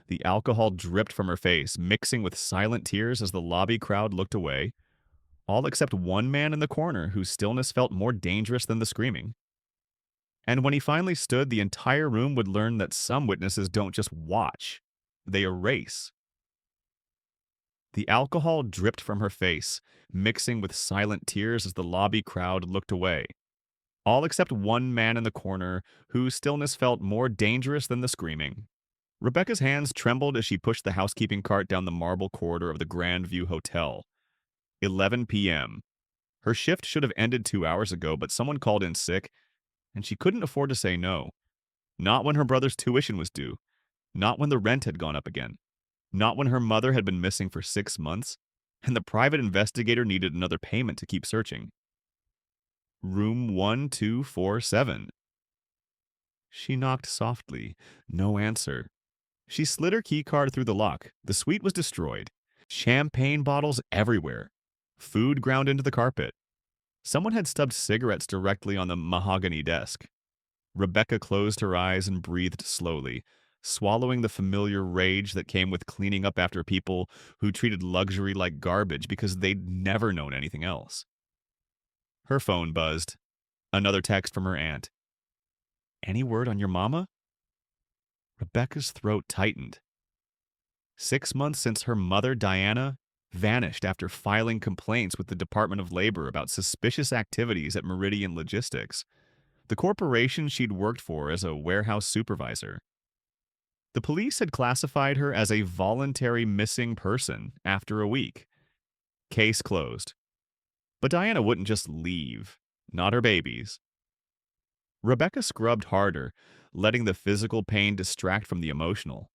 The alcohol dripped from her face, mixing with silent tears as the lobby crowd looked away, all except one man in the corner whose stillness felt more dangerous than the screaming. And when he finally stood, the entire room would learn that some witnesses don't just watch, they erase. The alcohol dripped from her face, mixing with silent tears as the lobby crowd looked away, all except one man in the corner whose stillness felt more dangerous than the screaming. Rebecca's hands trembled as she pushed the housekeeping cart down the marble corridor of the Grand View Hotel. 11 p.m. Her shift should have ended 2 hours ago, but someone called in sick, and she couldn't afford to say no. Not when her brother's tuition was due. Not when the rent had gone up again. Not when her mother had been missing for 6 months, and the private investigator needed another payment to keep searching. Room 1247. She knocked softly. No answer. She slid her keycard through the lock. The suite was destroyed. Champagne bottles everywhere. Food ground into the carpet. Someone had stubbed cigarettes directly on the mahogany desk. Rebecca closed her eyes and breathed slowly, swallowing the familiar rage that came with cleaning up after people who treated luxury like garbage because they'd never known anything else. Her phone buzzed. Another text from her aunt. "Any word on your mama?" Rebecca's throat tightened. 6 months since her mother, Diana, vanished after filing complaints with the Department of Labor about suspicious activities at Meridian Logistics, the corporation she'd worked for as a warehouse supervisor. The police had classified her as a voluntary missing person after a week. Case closed. But Diana wouldn't just leave, not her babies. Rebecca scrubbed harder, letting the physical pain distract from the emotional.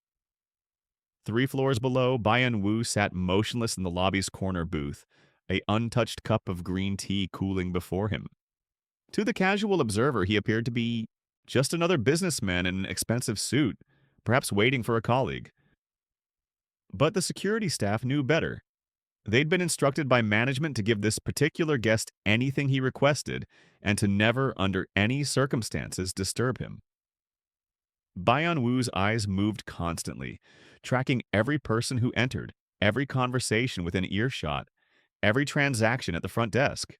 3 floors below, Bayan Wu sat motionless in the lobby's corner booth, a untouched cup of green tea cooling before him. To the casual observer, he appeared to be just another businessman in an expensive suit, perhaps waiting for a colleague. But the security staff knew better. They'd been instructed by management to give this particular guest anything he requested and to never, under any circumstances, disturb him. Bayan Wu's eyes moved constantly, tracking every person who entered, every conversation within earshot, every transaction at the front desk.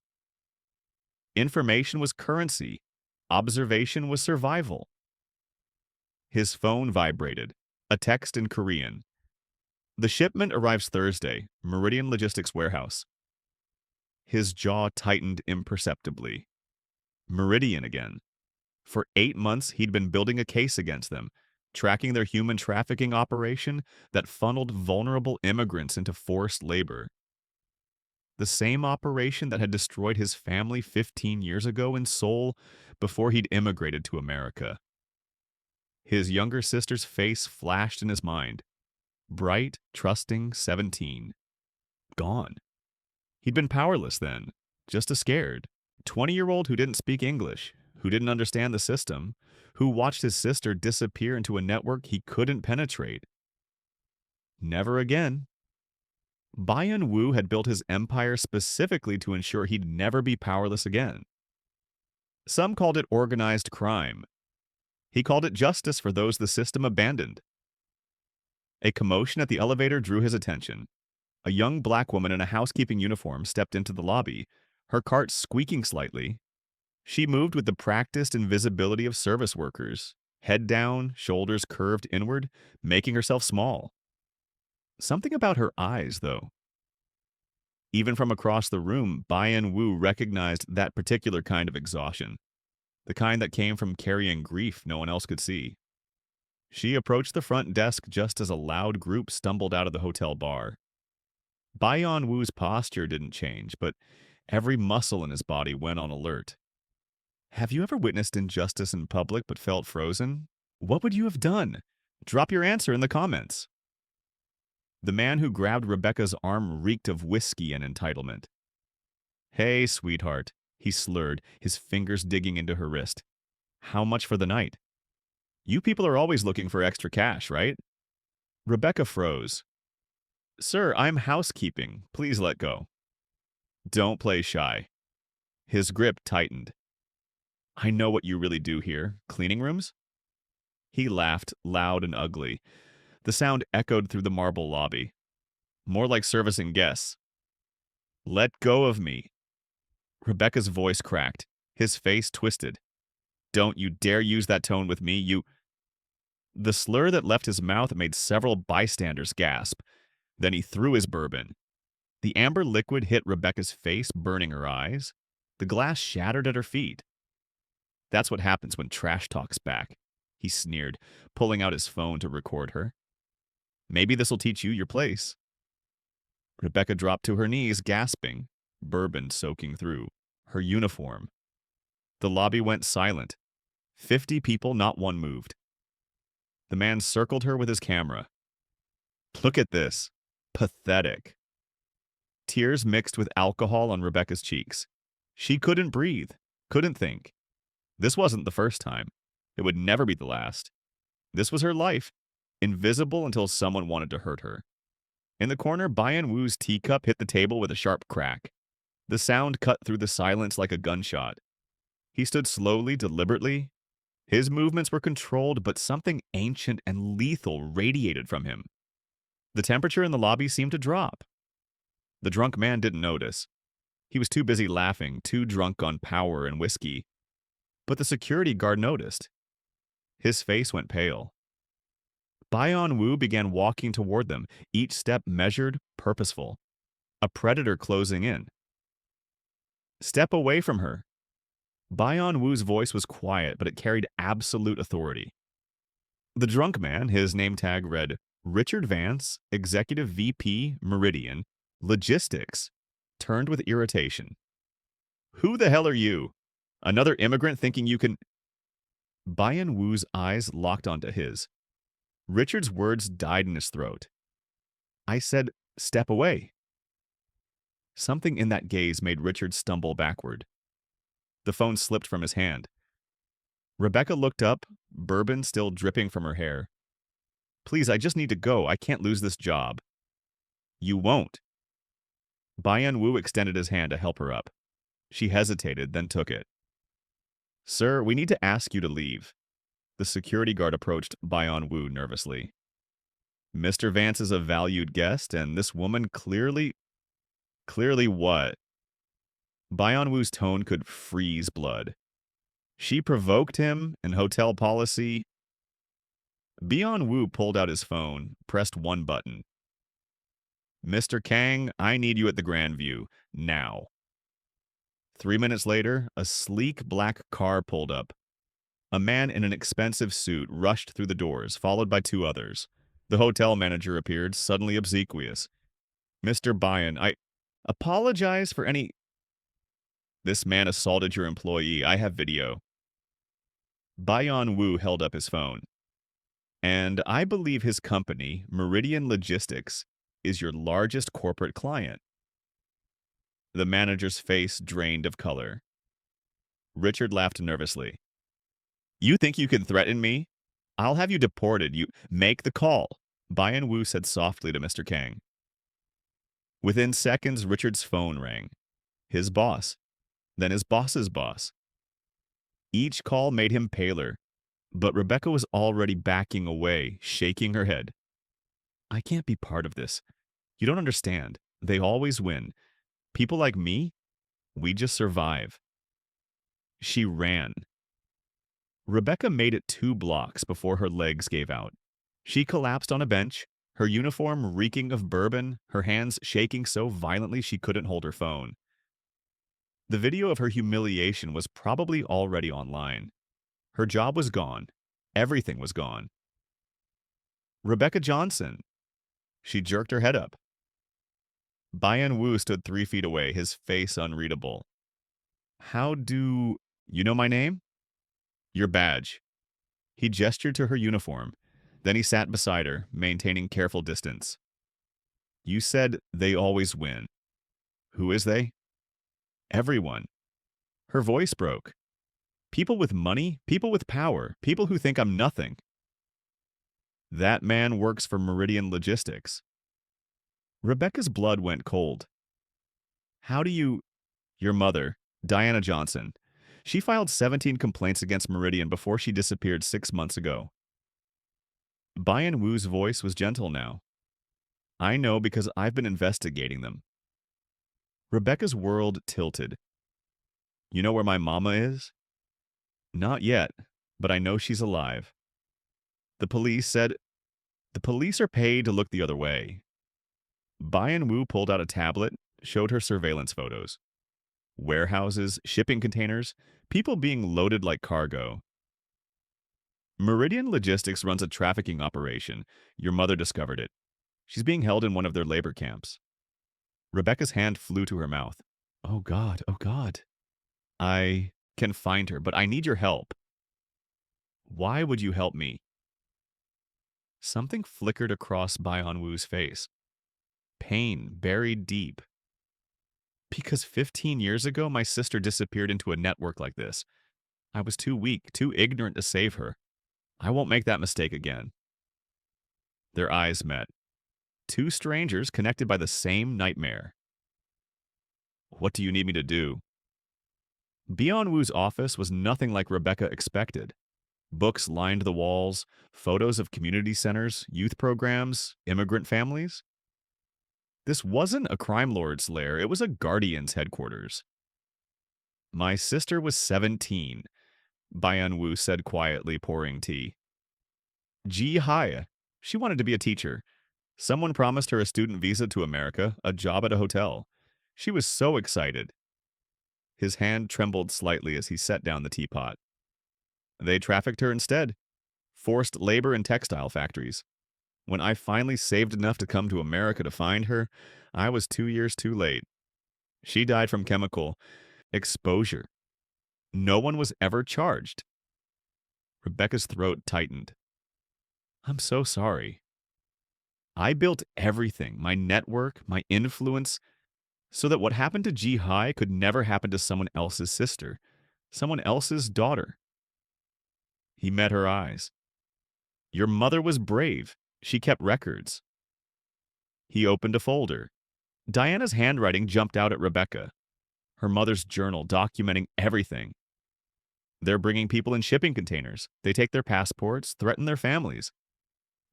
Information was currency. Observation was survival. His phone vibrated. A text in Korean. "The shipment arrives Thursday, Meridian Logistics Warehouse." His jaw tightened imperceptibly. Meridian again. For 8 months, he'd been building a case against them, tracking their human trafficking operation that funneled vulnerable immigrants into forced labor. The same operation that had destroyed his family 15 years ago in Seoul before he'd immigrated to America. His younger sister's face flashed in his mind. Bright, trusting 17. Gone. He'd been powerless then, just a scared 20-year-old who didn't speak English, who didn't understand the system, who watched his sister disappear into a network he couldn't penetrate. Never again. Bayan Wu had built his empire specifically to ensure he'd never be powerless again. Some called it organized crime. He called it justice for those the system abandoned. A commotion at the elevator drew his attention. A young black woman in a housekeeping uniform stepped into the lobby, her cart squeaking slightly. She moved with the practiced invisibility of service workers, head down, shoulders curved inward, making herself small. Something about her eyes, though. Even from across the room, Bayan Wu recognized that particular kind of exhaustion, the kind that came from carrying grief no one else could see. She approached the front desk just as a loud group stumbled out of the hotel bar. Bayan Wu's posture didn't change, but every muscle in his body went on alert. Have you ever witnessed injustice in public but felt frozen? What would you have done? Drop your answer in the comments. The man who grabbed Rebecca's arm reeked of whiskey and entitlement. "Hey, sweetheart," he slurred, his fingers digging into her wrist. "How much for the night? You people are always looking for extra cash, right?" Rebecca froze. "Sir, I'm housekeeping. Please let go." "Don't play shy." His grip tightened. "I know what you really do here. Cleaning rooms?" He laughed, loud and ugly. The sound echoed through the marble lobby, more like servicing guests. Let go of me. Rebecca's voice cracked, his face twisted. Don't you dare use that tone with me, you. The slur that left his mouth made several bystanders gasp. Then he threw his bourbon. The amber liquid hit Rebecca's face, burning her eyes. The glass shattered at her feet. That's what happens when trash talks back, he sneered, pulling out his phone to record her. Maybe this'll teach you your place. Rebecca dropped to her knees, gasping, bourbon soaking through her uniform. The lobby went silent. 50 people, not one moved. The man circled her with his camera. Look at this. Pathetic. Tears mixed with alcohol on Rebecca's cheeks. She couldn't breathe, couldn't think. This wasn't the first time. It would never be the last. This was her life, invisible until someone wanted to hurt her. In the corner, Bayan Wu's teacup hit the table with a sharp crack. The sound cut through the silence like a gunshot. He stood slowly, deliberately. His movements were controlled, but something ancient and lethal radiated from him. The temperature in the lobby seemed to drop. The drunk man didn't notice. He was too busy laughing, too drunk on power and whiskey. But the security guard noticed. His face went pale. Bayan Wu began walking toward them, each step measured, purposeful. A predator closing in. Step away from her. Bayan Wu's voice was quiet, but it carried absolute authority. The drunk man, his name tag read Richard Vance, Executive VP, Meridian, Logistics, turned with irritation. Who the hell are you? Another immigrant thinking you can... Bayan Wu's eyes locked onto his. Richard's words died in his throat. I said, step away. Something in that gaze made Richard stumble backward. The phone slipped from his hand. Rebecca looked up, bourbon still dripping from her hair. Please, I just need to go. I can't lose this job. You won't. Bayan Wu extended his hand to help her up. She hesitated, then took it. Sir, we need to ask you to leave. The security guard approached Bayan Wu nervously. Mr. Vance is a valued guest, and this woman clearly what? Bayan Wu's tone could freeze blood. She provoked him, and hotel policy... Bayan Wu pulled out his phone, pressed one button. Mr. Kang, I need you at the Grandview, now. 3 minutes later, a sleek black car pulled up. A man in an expensive suit rushed through the doors, followed by 2 others. The hotel manager appeared, suddenly obsequious. Mr. Bayan, I apologize for any... This man assaulted your employee. I have video. Bayan Wu held up his phone. And I believe his company, Meridian Logistics, is your largest corporate client. The manager's face drained of color. Richard laughed nervously. You think you can threaten me? I'll have you deported. You make the call, Bayan Wu said softly to Mr. Kang. Within seconds, Richard's phone rang. His boss, then his boss's boss. Each call made him paler, but Rebecca was already backing away, shaking her head. I can't be part of this. You don't understand. They always win. People like me, we just survive. She ran. Rebecca made it 2 blocks before her legs gave out. She collapsed on a bench, her uniform reeking of bourbon, her hands shaking so violently she couldn't hold her phone. The video of her humiliation was probably already online. Her job was gone. Everything was gone. Rebecca Johnson. She jerked her head up. Bayan Wu stood 3 feet away, his face unreadable. How do... You know my name? Your badge. He gestured to her uniform. Then he sat beside her, maintaining careful distance. You said they always win. Who is they? Everyone. Her voice broke. People with money, people with power, people who think I'm nothing. That man works for Meridian Logistics. Rebecca's blood went cold. How do you... Your mother, Diana Johnson. She filed 17 complaints against Meridian before she disappeared 6 months ago. Bayan Wu's voice was gentle now. I know because I've been investigating them. Rebecca's world tilted. You know where my mama is? Not yet, but I know she's alive. The police said, the police are paid to look the other way. Bayan Wu pulled out a tablet, showed her surveillance photos. Warehouses, shipping containers, people being loaded like cargo. Meridian Logistics runs a trafficking operation. Your mother discovered it. She's being held in one of their labor camps. Rebecca's hand flew to her mouth. Oh God, oh God. I can find her, but I need your help. Why would you help me? Something flickered across Bayan Wu's face. Pain buried deep. Because 15 years ago, my sister disappeared into a network like this. I was too weak, too ignorant to save her. I won't make that mistake again. Their eyes met. Two strangers connected by the same nightmare. What do you need me to do? Bayan Wu's office was nothing like Rebecca expected. Books lined the walls, photos of community centers, youth programs, immigrant families. This wasn't a crime lord's lair, it was a guardian's headquarters. My sister was 17, Bayan Wu said quietly, pouring tea. Ji Hai. She wanted to be a teacher. Someone promised her a student visa to America, a job at a hotel. She was so excited. His hand trembled slightly as he set down the teapot. They trafficked her instead. Forced labor in textile factories. When I finally saved enough to come to America to find her, I was 2 years too late. She died from chemical exposure. No one was ever charged. Rebecca's throat tightened. I'm so sorry. I built everything, my network, my influence, so that what happened to Ji Hai could never happen to someone else's sister, someone else's daughter. He met her eyes. Your mother was brave. She kept records. He opened a folder. Diana's handwriting jumped out at Rebecca. Her mother's journal documenting everything. They're bringing people in shipping containers. They take their passports, threaten their families.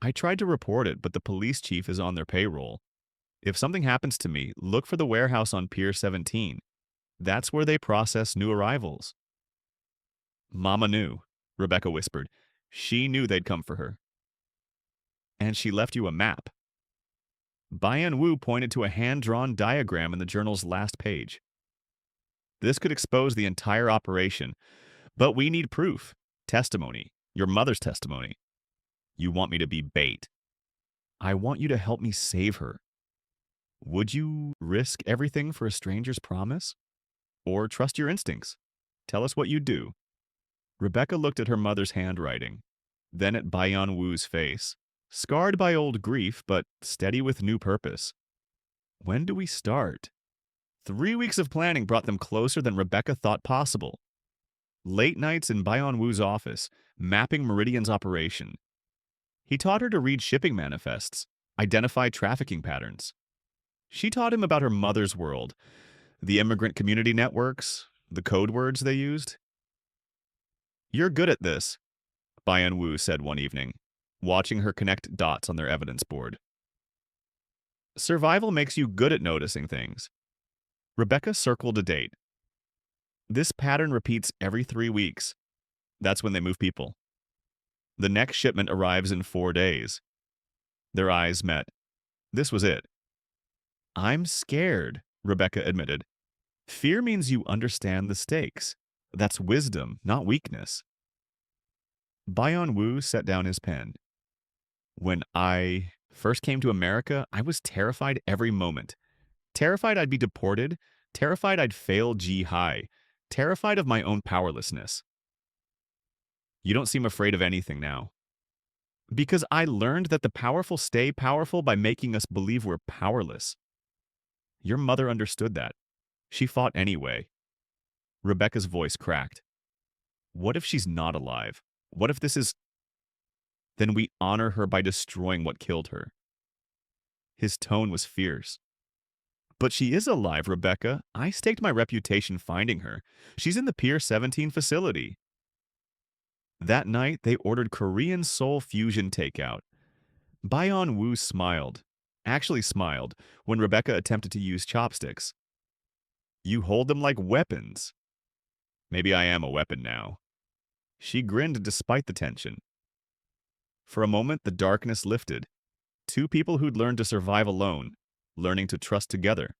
I tried to report it, but the police chief is on their payroll. If something happens to me, look for the warehouse on Pier 17. That's where they process new arrivals. Mama knew, Rebecca whispered. She knew they'd come for her. And she left you a map. Bayan Wu pointed to a hand-drawn diagram in the journal's last page. This could expose the entire operation, but we need proof. Testimony. Your mother's testimony. You want me to be bait. I want you to help me save her. Would you risk everything for a stranger's promise? Or trust your instincts? Tell us what you'd do. Rebecca looked at her mother's handwriting, then at Bayan Wu's face, scarred by old grief, but steady with new purpose. When do we start? 3 weeks of planning brought them closer than Rebecca thought possible. Late nights in Bayan Wu's office, mapping Meridian's operation. He taught her to read shipping manifests, identify trafficking patterns. She taught him about her mother's world, the immigrant community networks, the code words they used. You're good at this, Bayan Wu said one evening, watching her connect dots on their evidence board. Survival makes you good at noticing things. Rebecca circled a date. This pattern repeats every 3 weeks. That's when they move people. The next shipment arrives in 4 days. Their eyes met. This was it. I'm scared, Rebecca admitted. Fear means you understand the stakes. That's wisdom, not weakness. Bayan Wu set down his pen. When I first came to America, I was terrified every moment. Terrified I'd be deported, terrified I'd fail Ji Hai, terrified of my own powerlessness. You don't seem afraid of anything now. Because I learned that the powerful stay powerful by making us believe we're powerless. Your mother understood that. She fought anyway. Rebecca's voice cracked. What if she's not alive? What if this is... Then we honor her by destroying what killed her. His tone was fierce. But she is alive, Rebecca. I staked my reputation finding her. She's in the Pier 17 facility. That night, they ordered Korean Seoul fusion takeout. Bayon Woo smiled, actually smiled, when Rebecca attempted to use chopsticks. You hold them like weapons. Maybe I am a weapon now. She grinned despite the tension. For a moment, the darkness lifted. Two people who'd learned to survive alone, learning to trust together.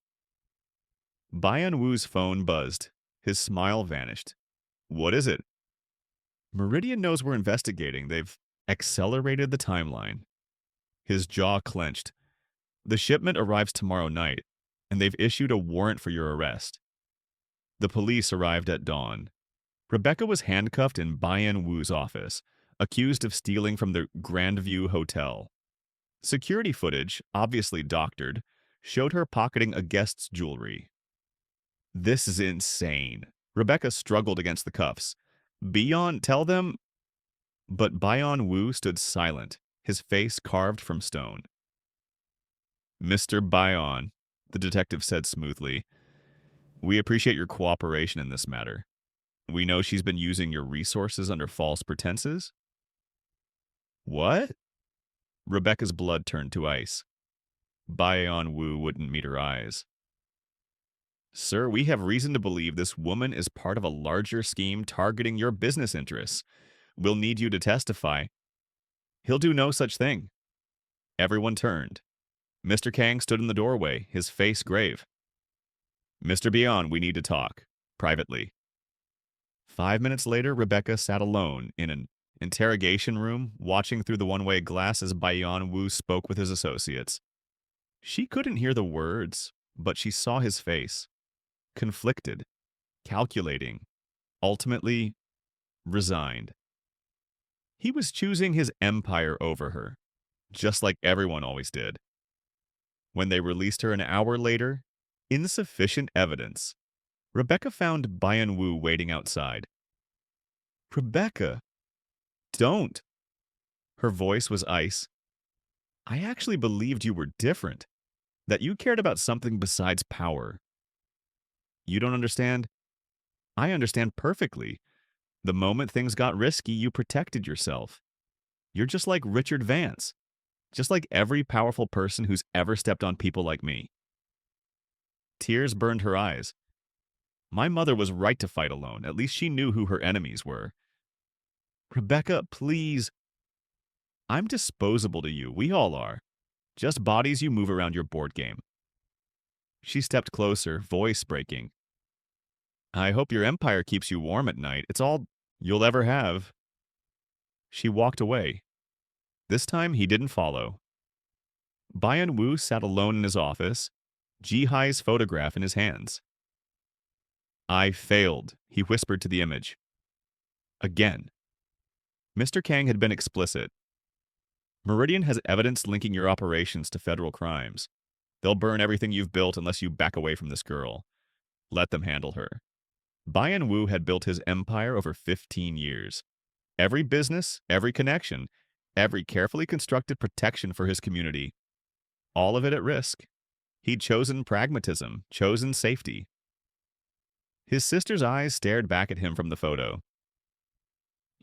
Bayon Woo's phone buzzed. His smile vanished. What is it? Meridian knows we're investigating. They've accelerated the timeline. His jaw clenched. The shipment arrives tomorrow night, and they've issued a warrant for your arrest. The police arrived at dawn. Rebecca was handcuffed in Bayan Woo's office, accused of stealing from the Grandview Hotel. Security footage, obviously doctored, showed her pocketing a guest's jewelry. This is insane. Rebecca struggled against the cuffs. Beyond, tell them. But Bayon Woo stood silent, his face carved from stone. Mr. Bayon, the detective said smoothly, we appreciate your cooperation in this matter. We know she's been using your resources under false pretenses. What? Rebecca's blood turned to ice. Bayon Woo wouldn't meet her eyes. Sir, we have reason to believe this woman is part of a larger scheme targeting your business interests. We'll need you to testify. He'll do no such thing. Everyone turned. Mr. Kang stood in the doorway, his face grave. Mr. Beyond, we need to talk. Privately. 5 minutes later, Rebecca sat alone in an interrogation room, watching through the one-way glass as Bayon Woo spoke with his associates. She couldn't hear the words, but she saw his face. Conflicted, calculating, ultimately resigned. He was choosing his empire over her, just like everyone always did. When they released her an hour later, insufficient evidence. Rebecca found Bayan Woo waiting outside. Rebecca, don't. Her voice was ice. I actually believed you were different, that you cared about something besides power. You don't understand? I understand perfectly. The moment things got risky, you protected yourself. You're just like Richard Vance, just like every powerful person who's ever stepped on people like me. Tears burned her eyes. My mother was right to fight alone. At least she knew who her enemies were. Rebecca, please. I'm disposable to you. We all are. Just bodies you move around your board game. She stepped closer, voice breaking. I hope your empire keeps you warm at night. It's all you'll ever have. She walked away. This time, he didn't follow. Bayan Woo sat alone in his office, Ji-Hai's photograph in his hands. I failed, he whispered to the image. Again. Mr. Kang had been explicit. Meridian has evidence linking your operations to federal crimes. They'll burn everything you've built unless you back away from this girl. Let them handle her. Bayan Woo had built his empire over 15 years. Every business, every connection, every carefully constructed protection for his community. All of it at risk. He'd chosen pragmatism, chosen safety. His sister's eyes stared back at him from the photo.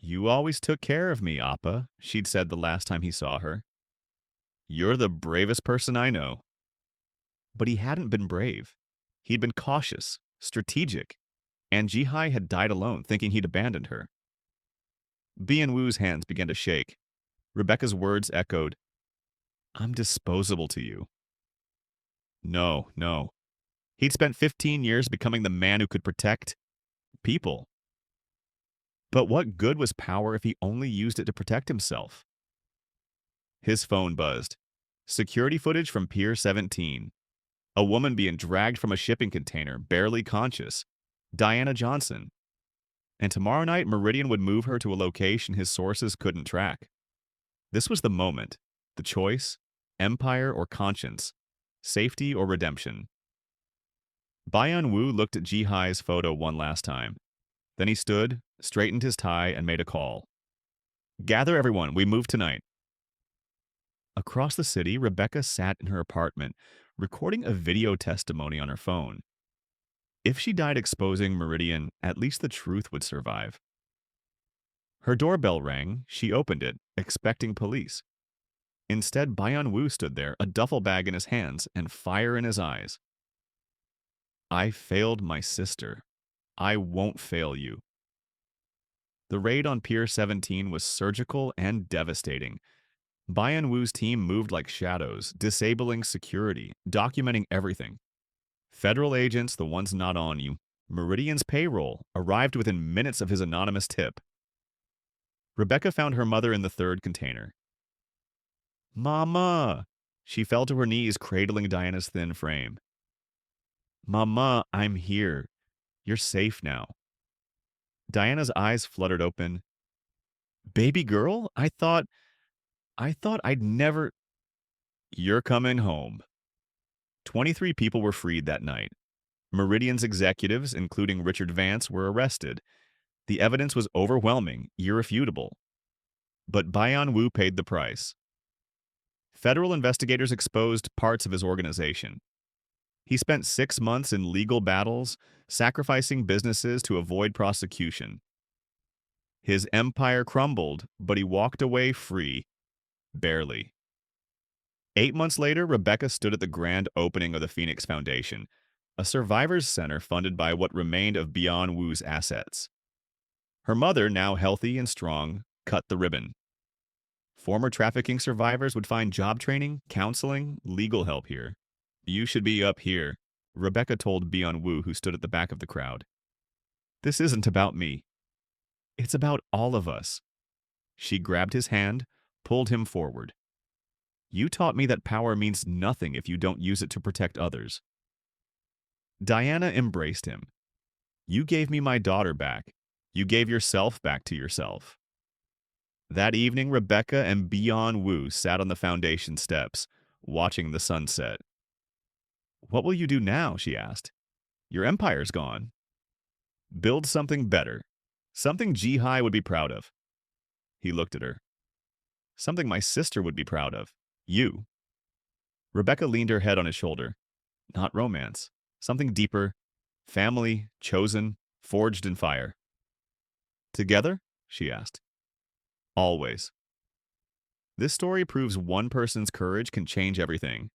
You always took care of me, Appa, she'd said the last time he saw her. You're the bravest person I know. But he hadn't been brave. He'd been cautious, strategic, and Ji-Hai had died alone, thinking he'd abandoned her. Bayan Woo's hands began to shake. Rebecca's words echoed, I'm disposable to you. No, no. He'd spent 15 years becoming the man who could protect people. But what good was power if he only used it to protect himself? His phone buzzed. Security footage from Pier 17. A woman being dragged from a shipping container, barely conscious. Diana Johnson. And tomorrow night, Meridian would move her to a location his sources couldn't track. This was the moment. The choice, empire or conscience, safety or redemption. Bayan Woo looked at Ji-Hai's photo one last time. Then he stood, straightened his tie, and made a call. Gather everyone, we move tonight. Across the city, Rebecca sat in her apartment, recording a video testimony on her phone. If she died exposing Meridian, at least the truth would survive. Her doorbell rang. She opened it, expecting police. Instead, Bayan Wu stood there, a duffel bag in his hands and fire in his eyes. I failed my sister. I won't fail you. The raid on Pier 17 was surgical and devastating. Bayan Wu's team moved like shadows, disabling security, documenting everything. Federal agents, the ones not on you, Meridian's payroll, arrived within minutes of his anonymous tip. Rebecca found her mother in the third container. Mama! She fell to her knees, cradling Diana's thin frame. Mama, I'm here. You're safe now. Diana's eyes fluttered open. Baby girl? I thought I'd never... You're coming home. 23 people were freed that night. Meridian's executives, including Richard Vance, were arrested. The evidence was overwhelming, irrefutable. But Bayan Wu paid the price. Federal investigators exposed parts of his organization. He spent 6 months in legal battles, sacrificing businesses to avoid prosecution. His empire crumbled, but he walked away free. Barely. 8 months later, Rebecca stood at the grand opening of the Phoenix Foundation, a survivors center funded by what remained of Bayan Wu's assets. Her mother, now healthy and strong, cut the ribbon. Former trafficking survivors would find job training, counseling, legal help here. You should be up here, Rebecca told Bayan Wu, who stood at the back of the crowd. This isn't about me. It's about all of us. She grabbed his hand, pulled him forward. You taught me that power means nothing if you don't use it to protect others. Diana embraced him. You gave me my daughter back. You gave yourself back to yourself. That evening, Rebecca and Bayan Wu sat on the foundation steps, watching the sunset. What will you do now? She asked. Your empire's gone. Build something better. Something Jihai would be proud of. He looked at her. Something my sister would be proud of. You. Rebecca leaned her head on his shoulder. Not romance. Something deeper. Family, chosen, forged in fire. Together? She asked. Always. This story proves one person's courage can change everything.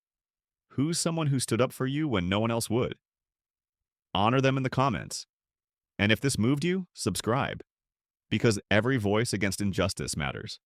Who's someone who stood up for you when no one else would? Honor them in the comments. And if this moved you, subscribe. Because every voice against injustice matters.